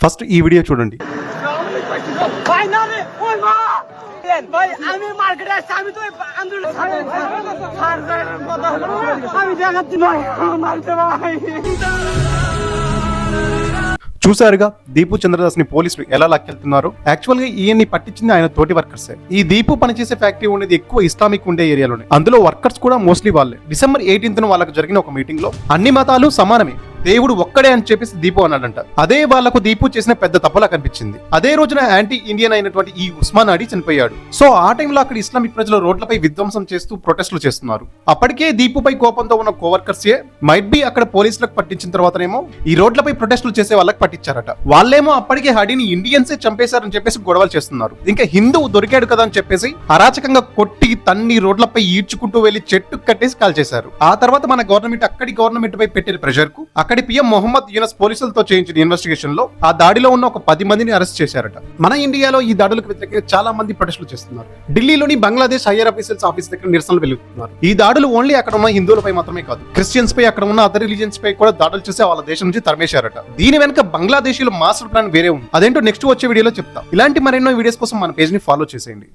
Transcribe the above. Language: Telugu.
ఫస్ట్ ఈ వీడియో చూడండి. చూసారుగా దీపు చంద్రదాస్ ని పోలీసులు ఎలా లాక్కెళ్తున్నారు. యాక్చువల్ గా ఈయన్ని పట్టించింది ఆయన తోటి వర్కర్స్. ఈ దీపు పనిచేసే ఫ్యాక్టరీ ఉండేది ఎక్కువ ఇస్లామిక్ ఉండే ఏరియాలోనే. అందులో వర్కర్స్ కూడా మోస్ట్లీ వాళ్ళే. December 18th వాళ్ళకు జరిగిన ఒక మీటింగ్ లో అన్ని మతాలు సమానమే, దేవుడు ఒక్కడే అని చెప్పేసి దీపు అన్నాడంట. అదే వాళ్లకు దీపు చేసిన పెద్ద తప్పులా కనిపించింది. అదే రోజున యాంటీ ఇండియన్ అయినటువంటి ఈ ఉస్మాన్ అడి చనిపోయాడు. సో ఆ టైంలో అక్కడ ఇస్లామిక్ ప్రజలు రోడ్లపై విధ్వంసం చేస్తూ ప్రొటెస్టులు చేస్తున్నారు. అప్పటికే దీపుపై కోపంతో ఉన్న కోవర్కర్స్ మైట్ బి అక్కడ పోలీసులకు పట్టించిన తర్వాతనేమో ఈ రోడ్లపై ప్రొటెస్టులు చేసే వాళ్ళకి పట్టించారట. వాళ్ళేమో అప్పటికే హడిని ఇండియన్సే చంపేశారని చెప్పేసి గొడవలు చేస్తున్నారు. ఇంకా హిందువు దొరికాడు కదా అని చెప్పేసి అరాచకంగా కొట్టి తన్ని రోడ్లపై ఈడ్చుకుంటూ వెళ్లి చెట్టు కట్టేసి కాల్ చేశారు. ఆ తర్వాత మన గవర్నమెంట్ అక్కడి గవర్నమెంట్ పై పెట్టిన ప్రెషర్ కు అక్కడి పిఎం మొహమ్మద్ యూనస్ పోలీసులతో చేయించిన ఇన్వెస్టిగేషన్ లో ఆ దాడిలో ఉన్న ఒక 10 మందిని అరెస్ట్ చేశారట. మన ఇండియాలో ఈ దాడులకు వ్యతిరేకంగా చాలా మంది ప్రొటెస్టులు చేస్తున్నారు. ఢిల్లీలోని బంగ్లాదేశ్ హైయర్ ఆఫీసర్స్ ఆఫీస్ దగ్గర నిరసనలు వెలుగుతున్నారు. ఈ దాడులు ఓన్లీ అక్కడ ఉన్న హిందువులపై మాత్రమే కాదు, క్రిస్టియన్స్ పై, అక్కడ ఉన్న అదర్ రిలీజియన్స్ పై కూడా దాడులు చేసి వాళ్ళ దేశం నుంచి తరిమేశారట. దీని వెనక బంగ్లాదేశీల మాస్టర్ ప్లాన్ వేరే ఉంది. అదేంటో నెక్స్ట్ వచ్చే వీడియోలో చెప్తాం. ఇలాంటి మరెన్నో వీడియోస్ కోసం మన పేజ్ ని ఫాలో చేసేయండి.